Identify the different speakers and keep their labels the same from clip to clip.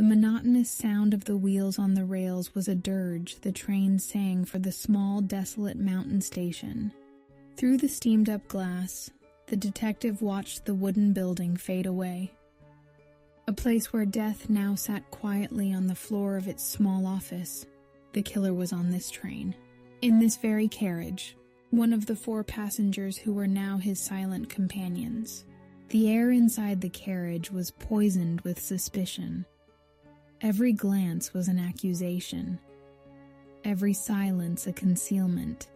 Speaker 1: The monotonous sound of the wheels on the rails was a dirge the train sang for the small, desolate mountain station. Through the steamed-up glass, the detective watched the wooden building fade away. A place where death now sat quietly on the floor of its small office. The killer was on this train. In this very carriage, one of the 4 passengers who were now his silent companions. The air inside the carriage was poisoned with suspicion. Every glance was an accusation. Every silence a concealment.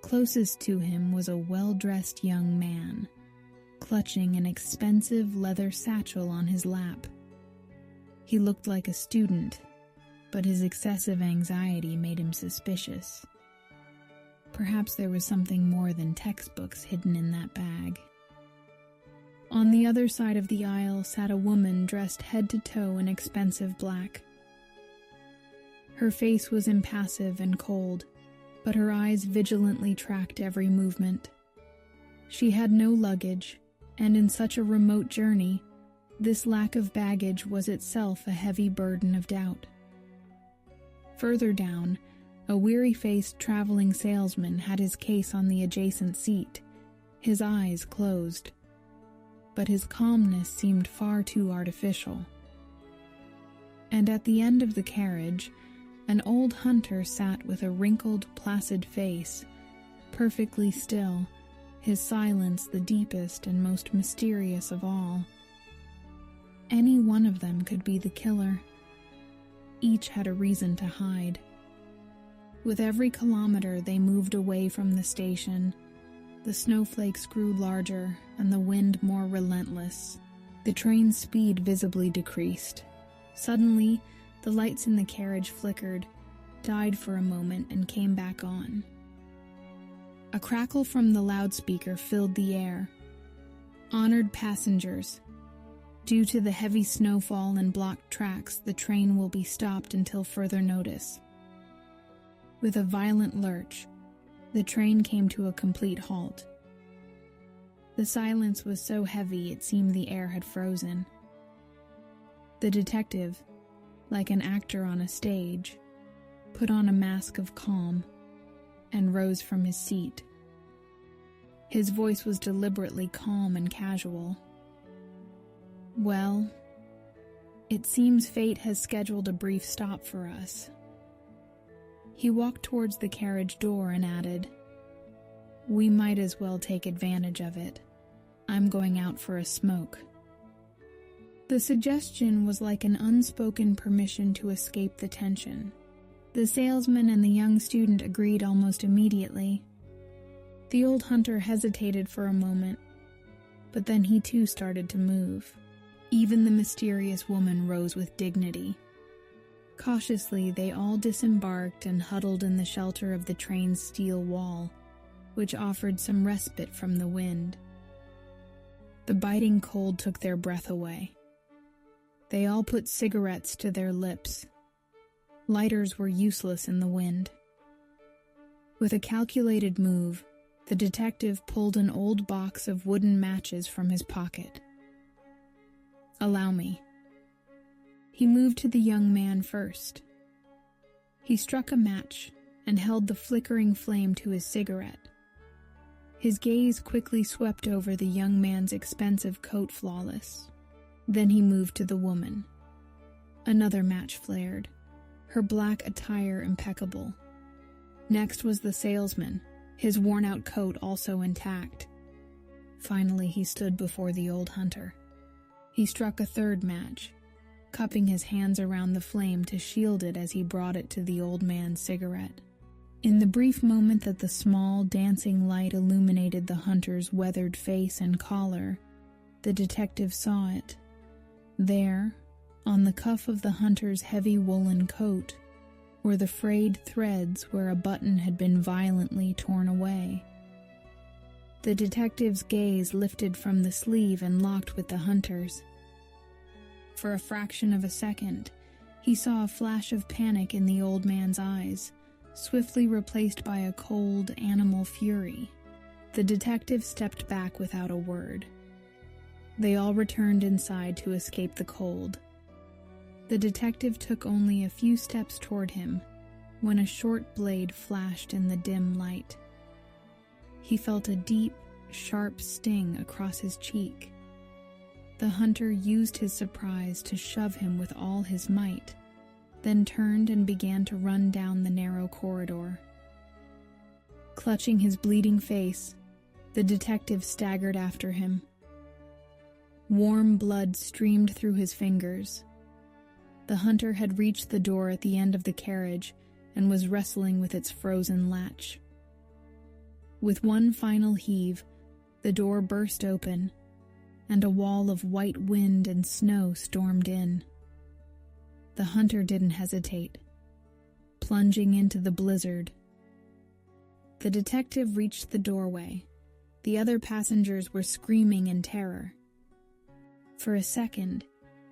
Speaker 1: Closest to him was a well-dressed young man, clutching an expensive leather satchel on his lap. He looked like a student, but his excessive anxiety made him suspicious. Perhaps there was something more than textbooks hidden in that bag. On the other side of the aisle sat a woman dressed head to toe in expensive black. Her face was impassive and cold, but her eyes vigilantly tracked every movement. She had no luggage, and in such a remote journey, this lack of baggage was itself a heavy burden of doubt. Further down, a weary-faced traveling salesman had his case on the adjacent seat, his eyes closed. But his calmness seemed far too artificial. And at the end of the carriage, an old hunter sat with a wrinkled, placid face, perfectly still, his silence the deepest and most mysterious of all. Any one of them could be the killer. Each had a reason to hide. With every kilometer they moved away from the station, the snowflakes grew larger and the wind more relentless. The train's speed visibly decreased. Suddenly, the lights in the carriage flickered, died for a moment, and came back on. A crackle from the loudspeaker filled the air. Honored passengers, due to the heavy snowfall and blocked tracks, the train will be stopped until further notice. With a violent lurch, the train came to a complete halt. The silence was so heavy it seemed the air had frozen. The detective, like an actor on a stage, put on a mask of calm and rose from his seat. His voice was deliberately calm and casual. "Well, it seems fate has scheduled a brief stop for us." He walked towards the carriage door and added, "We might as well take advantage of it. I'm going out for a smoke." The suggestion was like an unspoken permission to escape the tension. The salesman and the young student agreed almost immediately. The old hunter hesitated for a moment, but then he too started to move. Even the mysterious woman rose with dignity. Cautiously, they all disembarked and huddled in the shelter of the train's steel wall, which offered some respite from the wind. The biting cold took their breath away. They all put cigarettes to their lips. Lighters were useless in the wind. With a calculated move, the detective pulled an old box of wooden matches from his pocket. "Allow me." He moved to the young man first. He struck a match and held the flickering flame to his cigarette. His gaze quickly swept over the young man's expensive coat, flawless. Then he moved to the woman. Another match flared, her black attire impeccable. Next was the salesman, his worn-out coat also intact. Finally, he stood before the old hunter. He struck a third match, cupping his hands around the flame to shield it as he brought it to the old man's cigarette. In the brief moment that the small, dancing light illuminated the hunter's weathered face and collar, the detective saw it. There, on the cuff of the hunter's heavy woolen coat, were the frayed threads where a button had been violently torn away. The detective's gaze lifted from the sleeve and locked with the hunter's. For a fraction of a second, he saw a flash of panic in the old man's eyes, swiftly replaced by a cold, animal fury. The detective stepped back without a word. They all returned inside to escape the cold. The detective took only a few steps toward him when a short blade flashed in the dim light. He felt a deep, sharp sting across his cheek. The hunter used his surprise to shove him with all his might, then turned and began to run down the narrow corridor. Clutching his bleeding face, the detective staggered after him. Warm blood streamed through his fingers. The hunter had reached the door at the end of the carriage and was wrestling with its frozen latch. With one final heave, the door burst open, and a wall of white wind and snow stormed in. The hunter didn't hesitate, plunging into the blizzard. The detective reached the doorway. The other passengers were screaming in terror. For a second,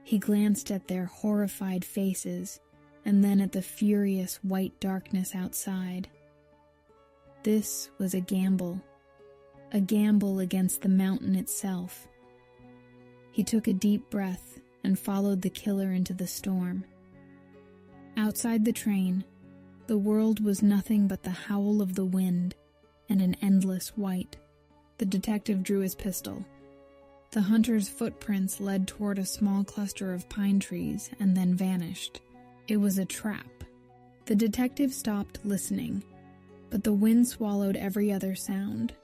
Speaker 1: he glanced at their horrified faces and then at the furious white darkness outside. This was a gamble against the mountain itself. He took a deep breath and followed the killer into the storm. Outside the train, the world was nothing but the howl of the wind and an endless white. The detective drew his pistol. The hunter's footprints led toward a small cluster of pine trees and then vanished. It was a trap. The detective stopped listening, but the wind swallowed every other sound.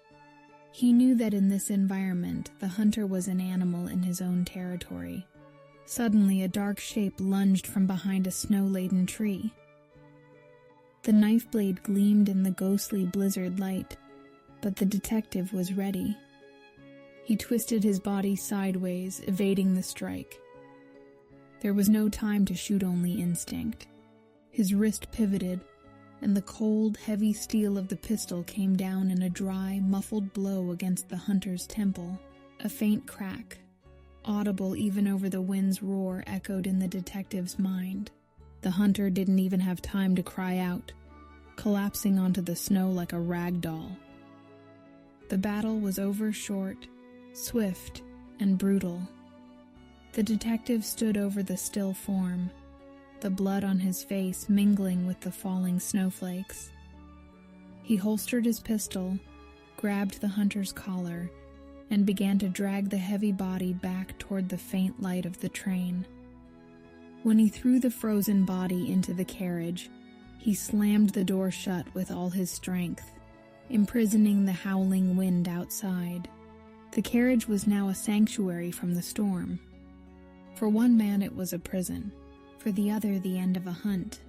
Speaker 1: He knew that in this environment, the hunter was an animal in his own territory. Suddenly, a dark shape lunged from behind a snow-laden tree. The knife blade gleamed in the ghostly blizzard light, but the detective was ready. He twisted his body sideways, evading the strike. There was no time to shoot, only instinct. His wrist pivoted, and the cold, heavy steel of the pistol came down in a dry, muffled blow against the hunter's temple. A faint crack, audible even over the wind's roar, echoed in the detective's mind. The hunter didn't even have time to cry out, collapsing onto the snow like a rag doll. The battle was over short, swift, and brutal. The detective stood over the still form, the blood on his face mingling with the falling snowflakes. He holstered his pistol, grabbed the hunter's collar, and began to drag the heavy body back toward the faint light of the train. When he threw the frozen body into the carriage, he slammed the door shut with all his strength, imprisoning the howling wind outside. The carriage was now a sanctuary from the storm. For one man it was a prison, for the other the end of a hunt.